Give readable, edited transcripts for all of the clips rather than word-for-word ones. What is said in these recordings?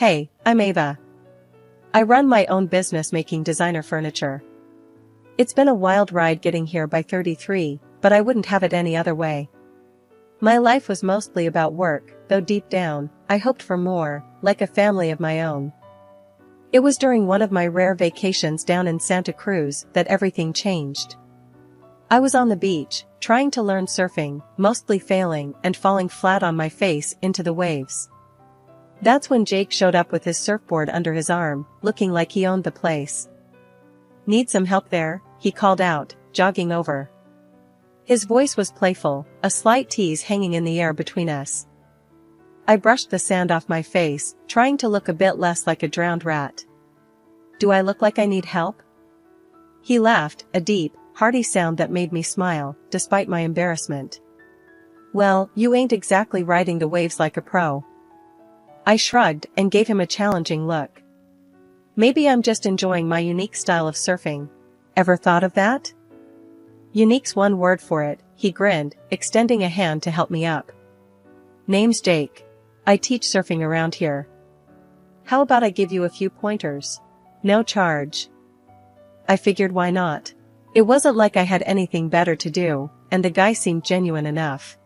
Hey, I'm Ava. I run my own business making designer furniture. It's been a wild ride getting here by 33, but I wouldn't have it any other way. My life was mostly about work, though deep down, I hoped for more, like a family of my own. It was during one of my rare vacations down in Santa Cruz that everything changed. I was on the beach, trying to learn surfing, mostly failing and falling flat on my face into the waves. That's when Jake showed up with his surfboard under his arm, looking like he owned the place. "Need some help there?" he called out, jogging over. His voice was playful, a slight tease hanging in the air between us. I brushed the sand off my face, trying to look a bit less like a drowned rat. "Do I look like I need help?" He laughed, a deep, hearty sound that made me smile, despite my embarrassment. "Well, you ain't exactly riding the waves like a pro." I shrugged and gave him a challenging look. "Maybe I'm just enjoying my unique style of surfing. Ever thought of that?" "Unique's one word for it," he grinned, extending a hand to help me up. "Name's Jake. I teach surfing around here. How about I give you a few pointers? No charge." I figured why not? It wasn't like I had anything better to do, and the guy seemed genuine enough.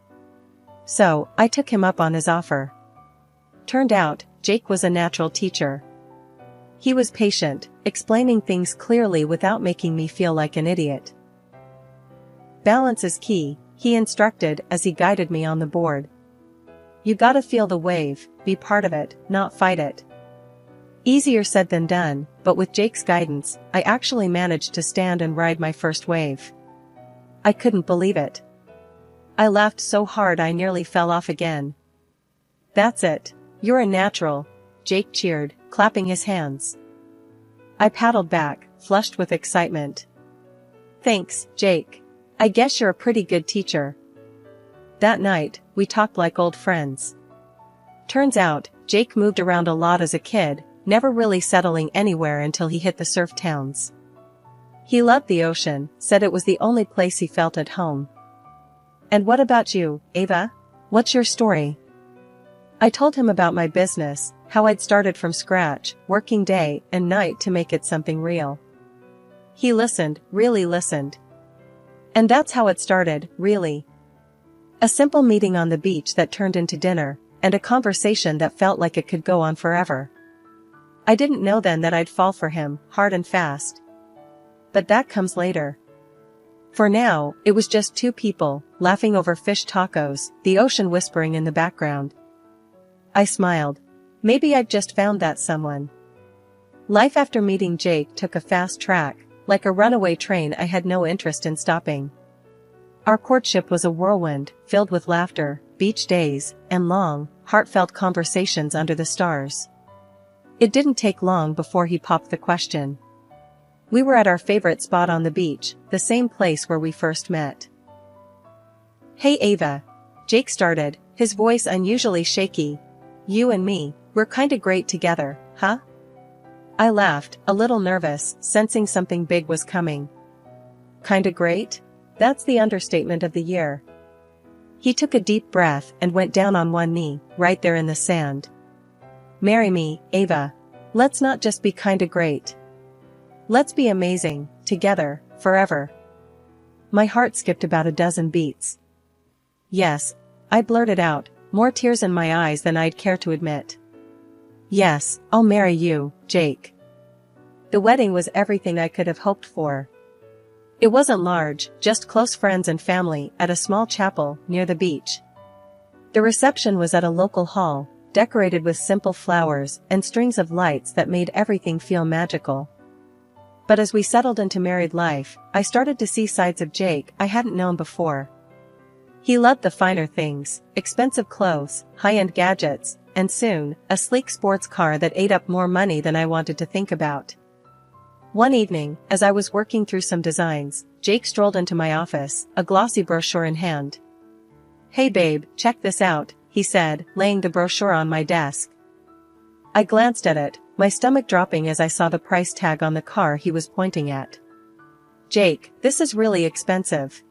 So, I took him up on his offer. Turned out, Jake was a natural teacher. He was patient, explaining things clearly without making me feel like an idiot. "Balance is key," he instructed as he guided me on the board. "You gotta feel the wave, be part of it, not fight it." Easier said than done, but with Jake's guidance, I actually managed to stand and ride my first wave. I couldn't believe it. I laughed so hard I nearly fell off again. "That's it. You're a natural," Jake cheered, clapping his hands. I paddled back, flushed with excitement. "Thanks, Jake. I guess you're a pretty good teacher." That night, we talked like old friends. Turns out, Jake moved around a lot as a kid, never really settling anywhere until he hit the surf towns. He loved the ocean, said it was the only place he felt at home. "And what about you, Ava? What's your story?" I told him about my business, how I'd started from scratch, working day and night to make it something real. He listened, really listened. And that's how it started, really. A simple meeting on the beach that turned into dinner, and a conversation that felt like it could go on forever. I didn't know then that I'd fall for him, hard and fast. But that comes later. For now, it was just two people, laughing over fish tacos, the ocean whispering in the background. I smiled. Maybe I'd just found that someone. Life after meeting Jake took a fast track, like a runaway train I had no interest in stopping. Our courtship was a whirlwind, filled with laughter, beach days, and long, heartfelt conversations under the stars. It didn't take long before he popped the question. We were at our favorite spot on the beach, the same place where we first met. "Hey Ava," Jake started, his voice unusually shaky. "You and me, we're kinda great together, huh?" I laughed, a little nervous, sensing something big was coming. "Kinda great? That's the understatement of the year." He took a deep breath and went down on one knee, right there in the sand. "Marry me, Ava. Let's not just be kinda great. Let's be amazing, together, forever." My heart skipped about a dozen beats. "Yes," I blurted out, more tears in my eyes than I'd care to admit. "Yes, I'll marry you, Jake." The wedding was everything I could have hoped for. It wasn't large, just close friends and family at a small chapel near the beach. The reception was at a local hall, decorated with simple flowers and strings of lights that made everything feel magical. But as we settled into married life, I started to see sides of Jake I hadn't known before. He loved the finer things, expensive clothes, high-end gadgets, and soon, a sleek sports car that ate up more money than I wanted to think about. One evening, as I was working through some designs, Jake strolled into my office, a glossy brochure in hand. "Hey babe, check this out," he said, laying the brochure on my desk. I glanced at it, my stomach dropping as I saw the price tag on the car he was pointing at. "Jake, this is really expensive.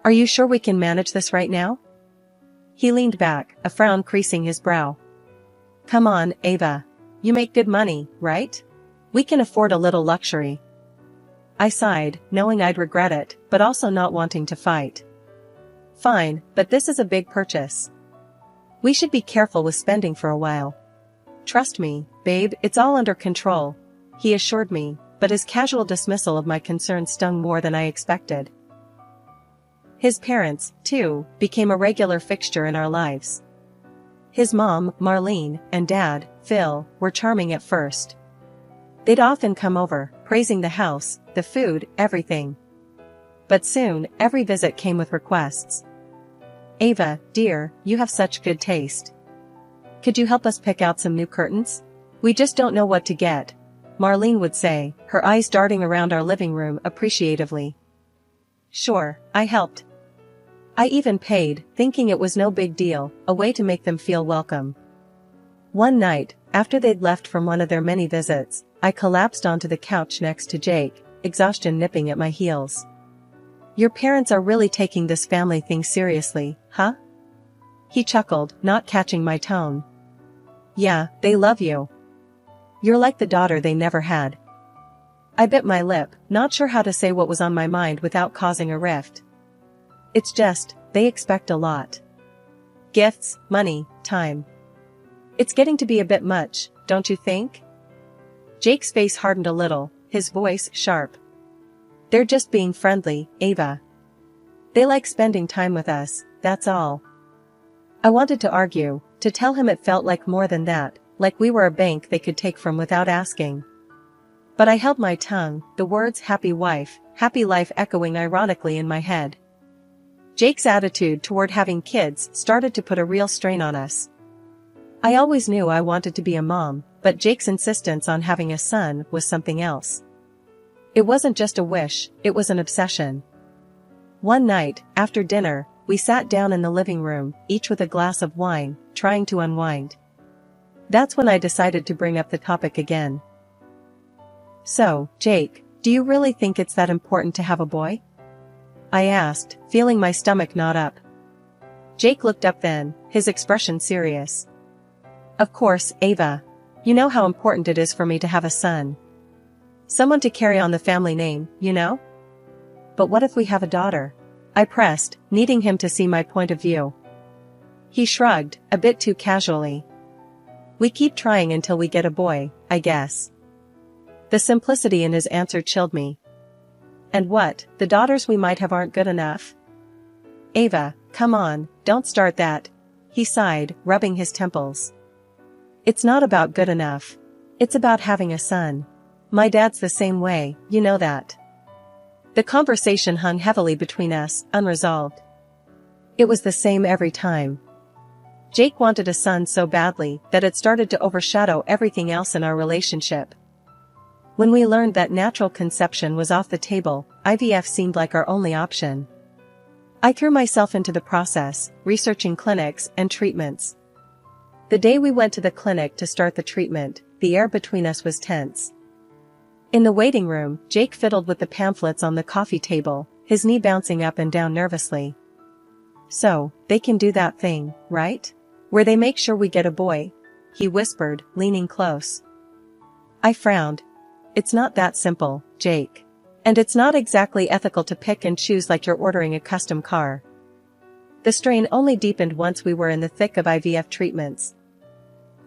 Are you sure we can manage this right now?" He leaned back, a frown creasing his brow. "Come on, Ava. You make good money, right? We can afford a little luxury. I sighed, knowing I'd regret it, but also not wanting to fight. Fine, but this is a big purchase. We should be careful with spending for a while. Trust me, babe, it's all under control, he assured me, but his casual dismissal of my concerns stung more than I expected. His parents, too, became a regular fixture in our lives. His mom, Marlene, and dad, Phil, were charming at first. They'd often come over, praising the house, the food, everything. But soon, every visit came with requests. Ava, dear, you have such good taste. Could you help us pick out some new curtains? We just don't know what to get, Marlene would say, her eyes darting around our living room appreciatively. Sure, I helped. I even paid, thinking it was no big deal, a way to make them feel welcome. One night, after they'd left from one of their many visits, I collapsed onto the couch next to Jake, exhaustion nipping at my heels. Your parents are really taking this family thing seriously, huh? He chuckled, not catching my tone. Yeah, they love you. You're like the daughter they never had. I bit my lip, not sure how to say what was on my mind without causing a rift. It's just, they expect a lot. Gifts, money, time. It's getting to be a bit much, don't you think? Jake's face hardened a little, his voice sharp. They're just being friendly, Ava. They like spending time with us, that's all. I wanted to argue, to tell him it felt like more than that, like we were a bank they could take from without asking. But I held my tongue, the words happy wife, happy life echoing ironically in my head. Jake's attitude toward having kids started to put a real strain on us. I always knew I wanted to be a mom, but Jake's insistence on having a son was something else. It wasn't just a wish, it was an obsession. One night, after dinner, we sat down in the living room, each with a glass of wine, trying to unwind. That's when I decided to bring up the topic again. So, Jake, do you really think it's that important to have a boy? I asked, feeling my stomach knot up. Jake looked up then, his expression serious. Of course, Ava. You know how important it is for me to have a son. Someone to carry on the family name, you know? But what if we have a daughter? I pressed, needing him to see my point of view. He shrugged, a bit too casually. We keep trying until we get a boy, I guess. The simplicity in his answer chilled me. And what, the daughters we might have aren't good enough? Ava, come on, don't start that, he sighed, rubbing his temples. It's not about good enough. It's about having a son. My dad's the same way, you know that. The conversation hung heavily between us, unresolved. It was the same every time. Jake wanted a son so badly that it started to overshadow everything else in our relationship. When we learned that natural conception was off the table, IVF seemed like our only option. I threw myself into the process, researching clinics and treatments. The day we went to the clinic to start the treatment, the air between us was tense. In the waiting room, Jake fiddled with the pamphlets on the coffee table, his knee bouncing up and down nervously. So, they can do that thing, right? Where they make sure we get a boy? He whispered, leaning close. I frowned. It's not that simple, Jake. And it's not exactly ethical to pick and choose like you're ordering a custom car. The strain only deepened once we were in the thick of IVF treatments.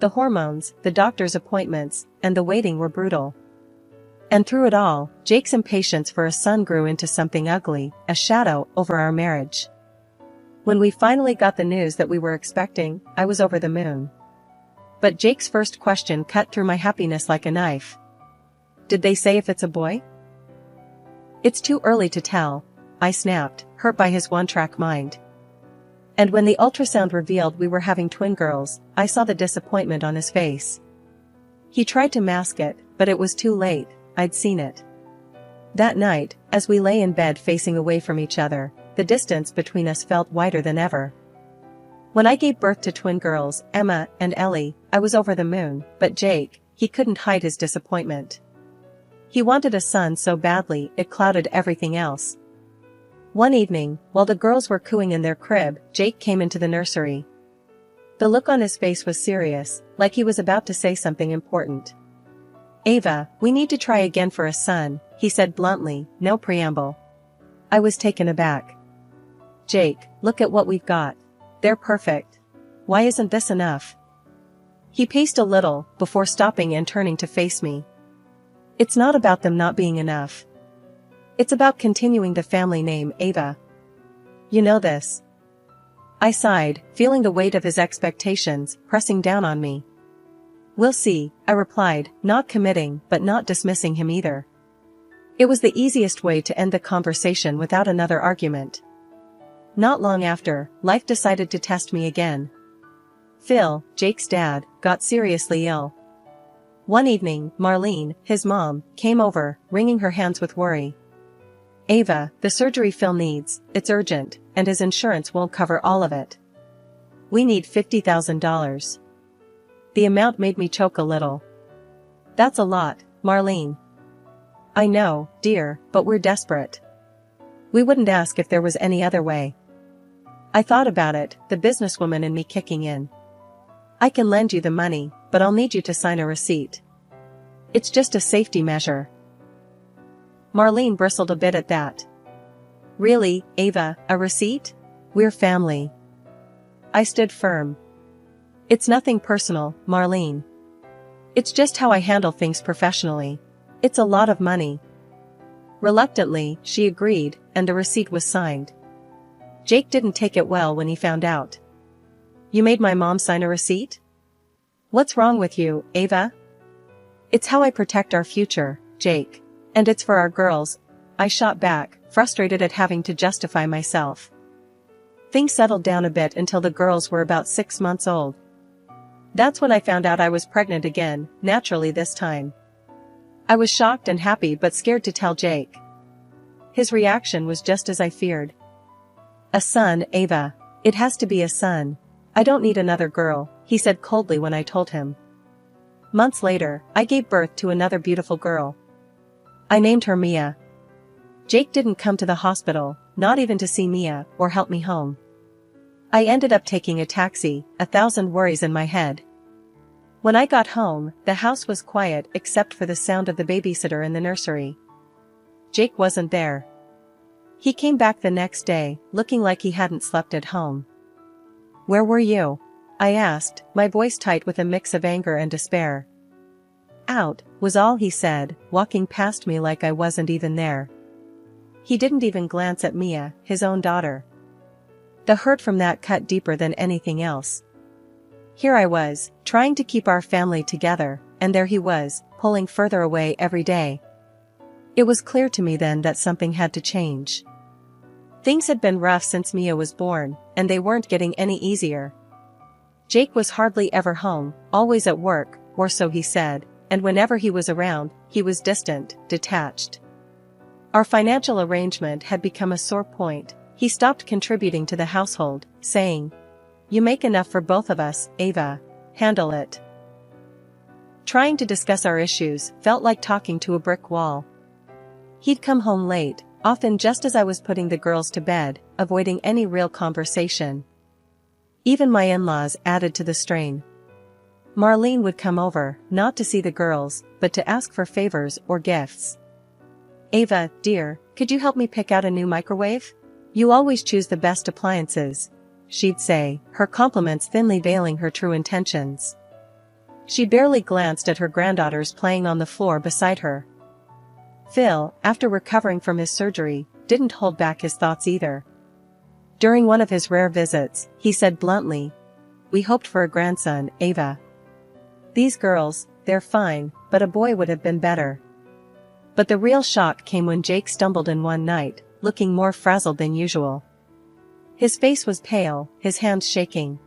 The hormones, the doctor's appointments, and the waiting were brutal. And through it all, Jake's impatience for a son grew into something ugly, a shadow over our marriage. When we finally got the news that we were expecting, I was over the moon. But Jake's first question cut through my happiness like a knife. Did they say if it's a boy? It's too early to tell, I snapped, hurt by his one-track mind. And when the ultrasound revealed we were having twin girls, I saw the disappointment on his face. He tried to mask it, but it was too late, I'd seen it. That night, as we lay in bed facing away from each other, the distance between us felt wider than ever. When I gave birth to twin girls, Emma and Ellie, I was over the moon, but Jake, he couldn't hide his disappointment. He wanted a son so badly it clouded everything else. One evening, while the girls were cooing in their crib, Jake came into the nursery. The look on his face was serious, like he was about to say something important. "Ava, we need to try again for a son," he said bluntly, no preamble. I was taken aback. "Jake, look at what we've got. They're perfect. Why isn't this enough?" He paced a little, before stopping and turning to face me. "It's not about them not being enough. It's about continuing the family name, Ava. You know this." I sighed, feeling the weight of his expectations pressing down on me. "We'll see," I replied, not committing but not dismissing him either. It was the easiest way to end the conversation without another argument. Not long after, life decided to test me again. Phil, Jake's dad, got seriously ill. One evening, Marlene, his mom, came over, wringing her hands with worry. "Ava, the surgery Phil needs, it's urgent, and his insurance won't cover all of it. We need $50,000. The amount made me choke a little. "That's a lot, Marlene." "I know, dear, but we're desperate. We wouldn't ask if there was any other way." I thought about it, the businesswoman in me kicking in. "I can lend you the money, but I'll need you to sign a receipt. It's just a safety measure." Marlene bristled a bit at that. "Really, Ava, a receipt? We're family." I stood firm. "It's nothing personal, Marlene. It's just how I handle things professionally. It's a lot of money." Reluctantly, she agreed, and the receipt was signed. Jake didn't take it well when he found out. "You made my mom sign a receipt? What's wrong with you, Ava?" "It's how I protect our future, Jake. And it's for our girls," I shot back, frustrated at having to justify myself. Things settled down a bit until the girls were about 6 months old. That's when I found out I was pregnant again, naturally this time. I was shocked and happy but scared to tell Jake. His reaction was just as I feared. "A son, Ava. It has to be a son. I don't need another girl," he said coldly when I told him. Months later, I gave birth to another beautiful girl. I named her Mia. Jake didn't come to the hospital, not even to see Mia or help me home. I ended up taking a taxi, 1,000 worries in my head. When I got home, the house was quiet except for the sound of the babysitter in the nursery. Jake wasn't there. He came back the next day, looking like he hadn't slept at home. "Where were you?" I asked, my voice tight with a mix of anger and despair. "Out," was all he said, walking past me like I wasn't even there. He didn't even glance at Mia, his own daughter. The hurt from that cut deeper than anything else. Here I was, trying to keep our family together, and there he was, pulling further away every day. It was clear to me then that something had to change. Things had been rough since Mia was born, and they weren't getting any easier. Jake was hardly ever home, always at work, or so he said, and whenever he was around, he was distant, detached. Our financial arrangement had become a sore point. He stopped contributing to the household, saying, "You make enough for both of us, Ava. Handle it." Trying to discuss our issues felt like talking to a brick wall. He'd come home late, often just as I was putting the girls to bed, avoiding any real conversation. Even my in-laws added to the strain. Marlene would come over, not to see the girls, but to ask for favors or gifts. "Ava, dear, could you help me pick out a new microwave? You always choose the best appliances," she'd say, her compliments thinly veiling her true intentions. She barely glanced at her granddaughters playing on the floor beside her. Phil, after recovering from his surgery, didn't hold back his thoughts either. During one of his rare visits, he said bluntly, "We hoped for a grandson, Ava. These girls, they're fine, but a boy would have been better." But the real shock came when Jake stumbled in one night, looking more frazzled than usual. His face was pale, his hands shaking.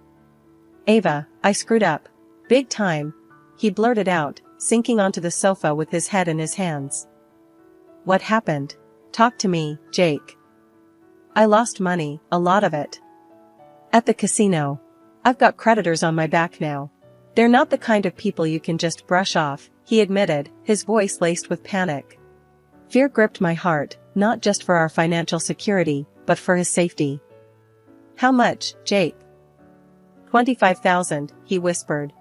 "Ava, I screwed up. Big time," he blurted out, sinking onto the sofa with his head in his hands. "What happened? Talk to me, Jake." "I lost money, a lot of it. At the casino. I've got creditors on my back now. They're not the kind of people you can just brush off," he admitted, his voice laced with panic. Fear gripped my heart, not just for our financial security, but for his safety. "How much, Jake?" 25,000, he whispered.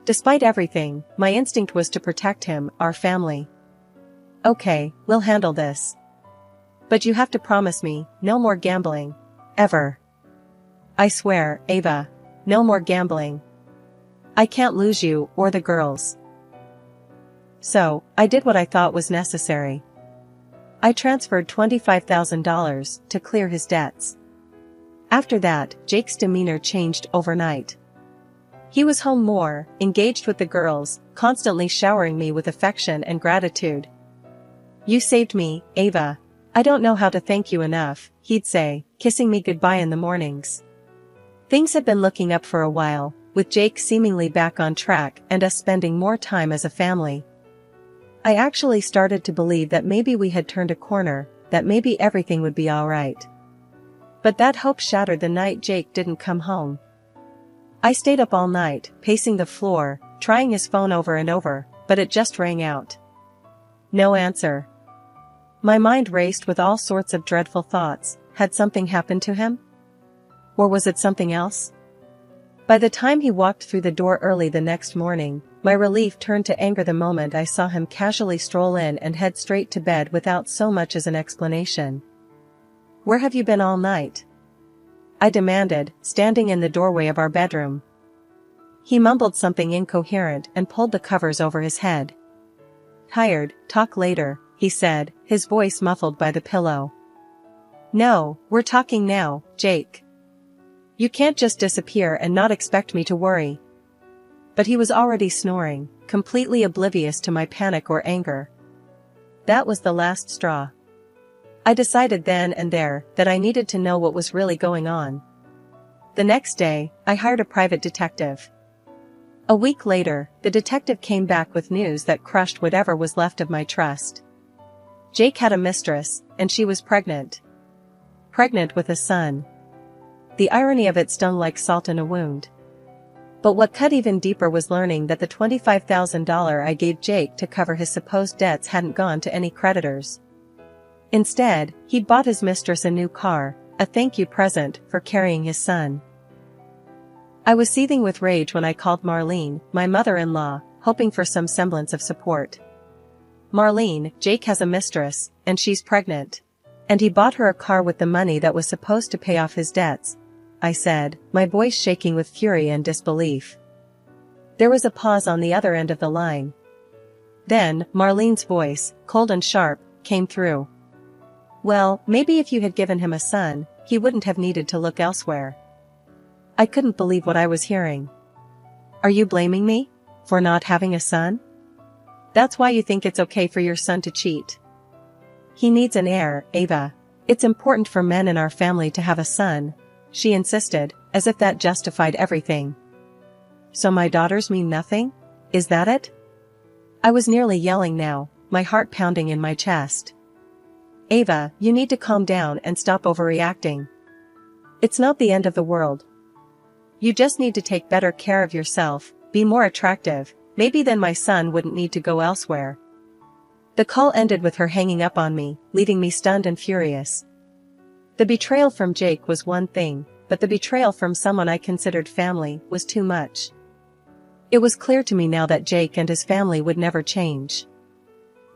Despite everything, my instinct was to protect him, our family. Okay, we'll handle this. But you have to promise me, no more gambling. Ever. I swear, Ava. No more gambling. I can't lose you, or the girls. So, I did what I thought was necessary. I transferred $25,000 to clear his debts. After that, Jake's demeanor changed overnight. He was home more, engaged with the girls, constantly showering me with affection and gratitude. You saved me, Ava. I don't know how to thank you enough, he'd say, kissing me goodbye in the mornings. Things had been looking up for a while, with Jake seemingly back on track and us spending more time as a family. I actually started to believe that maybe we had turned a corner, that maybe everything would be alright. But that hope shattered the night Jake didn't come home. I stayed up all night, pacing the floor, trying his phone over and over, but it just rang out. No answer. My mind raced with all sorts of dreadful thoughts. Had something happened to him? Or was it something else? By the time he walked through the door early the next morning, my relief turned to anger the moment I saw him casually stroll in and head straight to bed without so much as an explanation. Where have you been all night? I demanded, standing in the doorway of our bedroom. He mumbled something incoherent and pulled the covers over his head. Tired, talk later, he said, his voice muffled by the pillow. No, we're talking now, Jake. You can't just disappear and not expect me to worry. But he was already snoring, completely oblivious to my panic or anger. That was the last straw. I decided then and there that I needed to know what was really going on. The next day, I hired a private detective. A week later, the detective came back with news that crushed whatever was left of my trust. Jake had a mistress, and she was pregnant. Pregnant with a son. The irony of it stung like salt in a wound. But what cut even deeper was learning that the $25,000 I gave Jake to cover his supposed debts hadn't gone to any creditors. Instead, he'd bought his mistress a new car, a thank you present for carrying his son. I was seething with rage when I called Marlene, my mother-in-law, hoping for some semblance of support. Marlene, Jake has a mistress, and she's pregnant. And he bought her a car with the money that was supposed to pay off his debts, I said, my voice shaking with fury and disbelief. There was a pause on the other end of the line. Then, Marlene's voice, cold and sharp, came through. Well, maybe if you had given him a son, he wouldn't have needed to look elsewhere. I couldn't believe what I was hearing. Are you blaming me? For not having a son? That's why you think it's okay for your son to cheat? He needs an heir, Ava. It's important for men in our family to have a son, she insisted, as if that justified everything. So my daughters mean nothing? Is that it? I was nearly yelling now, my heart pounding in my chest. Ava, you need to calm down and stop overreacting. It's not the end of the world. You just need to take better care of yourself, be more attractive, maybe then my son wouldn't need to go elsewhere. The call ended with her hanging up on me, leaving me stunned and furious. The betrayal from Jake was one thing, but the betrayal from someone I considered family was too much. It was clear to me now that Jake and his family would never change.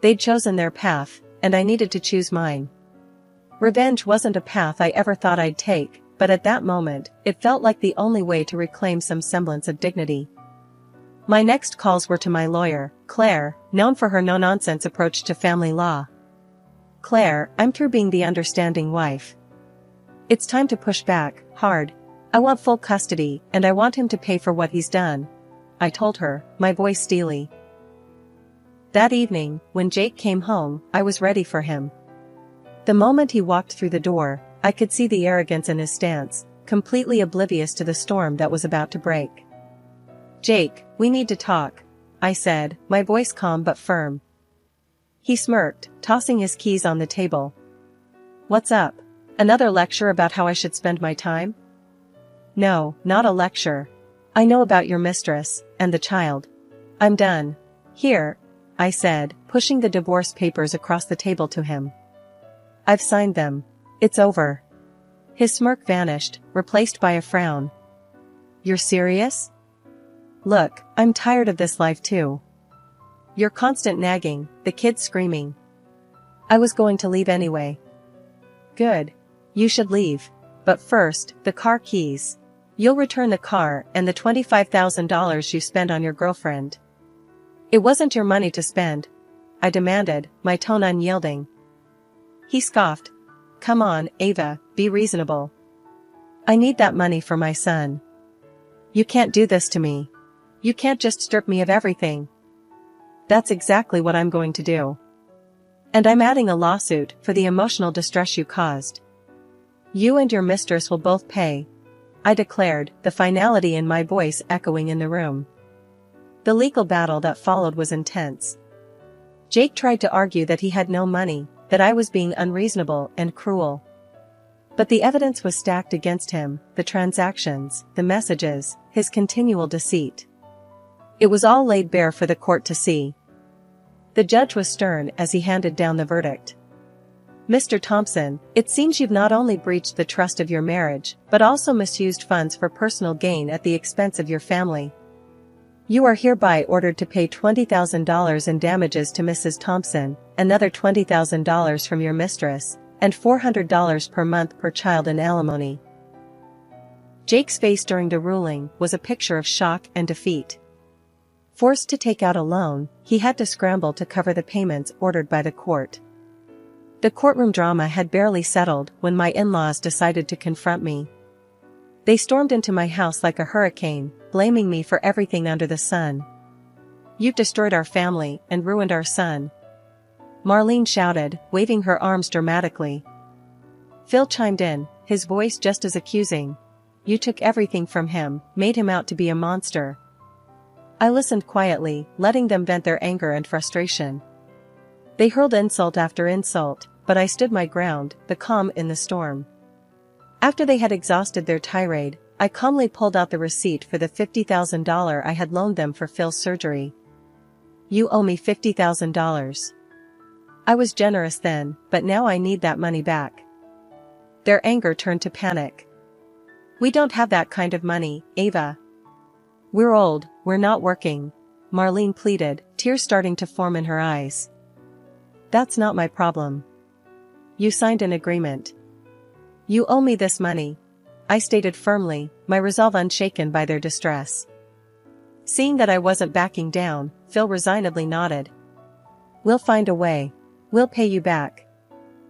They'd chosen their path, and I needed to choose mine. Revenge wasn't a path I ever thought I'd take, but at that moment, it felt like the only way to reclaim some semblance of dignity. My next calls were to my lawyer, Claire, known for her no-nonsense approach to family law. Claire, I'm through being the understanding wife. It's time to push back, hard. I want full custody, and I want him to pay for what he's done, I told her, my voice steely. That evening, when Jake came home, I was ready for him. The moment he walked through the door, I could see the arrogance in his stance, completely oblivious to the storm that was about to break. Jake, we need to talk, I said, my voice calm but firm. He smirked, tossing his keys on the table. What's up? Another lecture about how I should spend my time? No, not a lecture. I know about your mistress, and the child. I'm done. Here, I said, pushing the divorce papers across the table to him. I've signed them. It's over. His smirk vanished, replaced by a frown. You're serious? Look, I'm tired of this life too. Your constant nagging, the kids screaming. I was going to leave anyway. Good. You should leave. But first, the car keys. You'll return the car and the $25,000 you spent on your girlfriend. It wasn't your money to spend, I demanded, my tone unyielding. He scoffed. Come on, Ava, be reasonable. I need that money for my son. You can't do this to me. You can't just strip me of everything. That's exactly what I'm going to do. And I'm adding a lawsuit for the emotional distress you caused. You and your mistress will both pay, I declared, the finality in my voice echoing in the room. The legal battle that followed was intense. Jake tried to argue that he had no money, that I was being unreasonable and cruel. But the evidence was stacked against him, the transactions, the messages, his continual deceit. It was all laid bare for the court to see. The judge was stern as he handed down the verdict. Mr. Thompson, it seems you've not only breached the trust of your marriage, but also misused funds for personal gain at the expense of your family. You are hereby ordered to pay $20,000 in damages to Mrs. Thompson, another $20,000 from your mistress, and $400 per month per child in alimony. Jake's face during the ruling was a picture of shock and defeat. Forced to take out a loan, he had to scramble to cover the payments ordered by the court. The courtroom drama had barely settled when my in-laws decided to confront me. They stormed into my house like a hurricane, blaming me for everything under the sun. You've destroyed our family and ruined our son, Marlene shouted, waving her arms dramatically. Phil chimed in, his voice just as accusing. You took everything from him, made him out to be a monster. I listened quietly, letting them vent their anger and frustration. They hurled insult after insult, but I stood my ground, the calm in the storm. After they had exhausted their tirade, I calmly pulled out the receipt for the $50,000 I had loaned them for Phil's surgery. You owe me $50,000. I was generous then, but now I need that money back. Their anger turned to panic. We don't have that kind of money, Ava. We're old, we're not working, Marlene pleaded, tears starting to form in her eyes. That's not my problem. You signed an agreement. You owe me this money, I stated firmly, my resolve unshaken by their distress. Seeing that I wasn't backing down, Phil resignedly nodded. We'll find a way. We'll pay you back.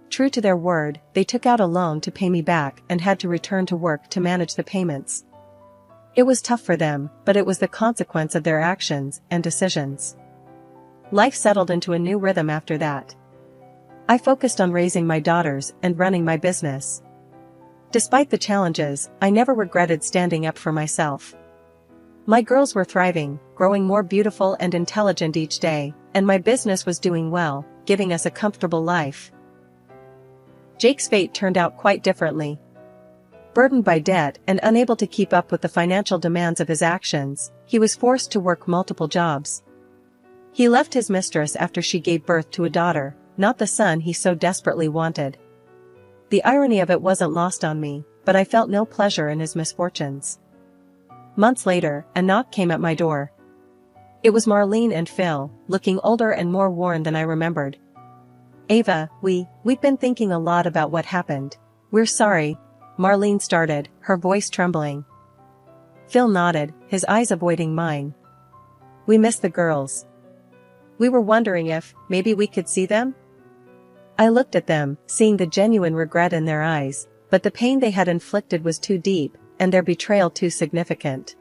True to their word, they took out a loan to pay me back and had to return to work to manage the payments. It was tough for them, but it was the consequence of their actions and decisions. Life settled into a new rhythm after that. I focused on raising my daughters and running my business. Despite the challenges, I never regretted standing up for myself. My girls were thriving, growing more beautiful and intelligent each day, and my business was doing well, giving us a comfortable life. Jake's fate turned out quite differently. Burdened by debt and unable to keep up with the financial demands of his actions, he was forced to work multiple jobs. He left his mistress after she gave birth to a daughter, not the son he so desperately wanted. The irony of it wasn't lost on me, but I felt no pleasure in his misfortunes. Months later, a knock came at my door. It was Marlene and Phil, looking older and more worn than I remembered. Ava, we've been thinking a lot about what happened. We're sorry, Marlene started, her voice trembling. Phil nodded, his eyes avoiding mine. We miss the girls. We were wondering if, maybe we could see them? I looked at them, seeing the genuine regret in their eyes, but the pain they had inflicted was too deep, and their betrayal too significant.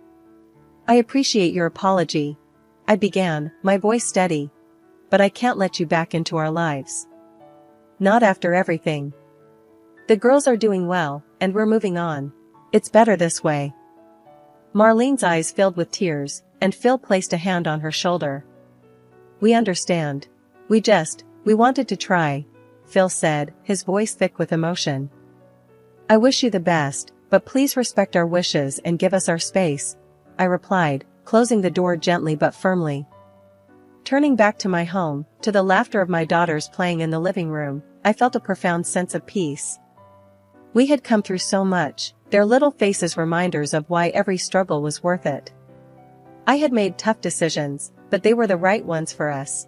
I appreciate your apology, I began, my voice steady. But I can't let you back into our lives. Not after everything. The girls are doing well, and we're moving on. It's better this way. Marlene's eyes filled with tears, and Phil placed a hand on her shoulder. We understand. We wanted to try, Phil said, his voice thick with emotion. I wish you the best, but please respect our wishes and give us our space, I replied, closing the door gently but firmly. Turning back to my home, to the laughter of my daughters playing in the living room, I felt a profound sense of peace. We had come through so much, their little faces reminders of why every struggle was worth it. I had made tough decisions, but they were the right ones for us.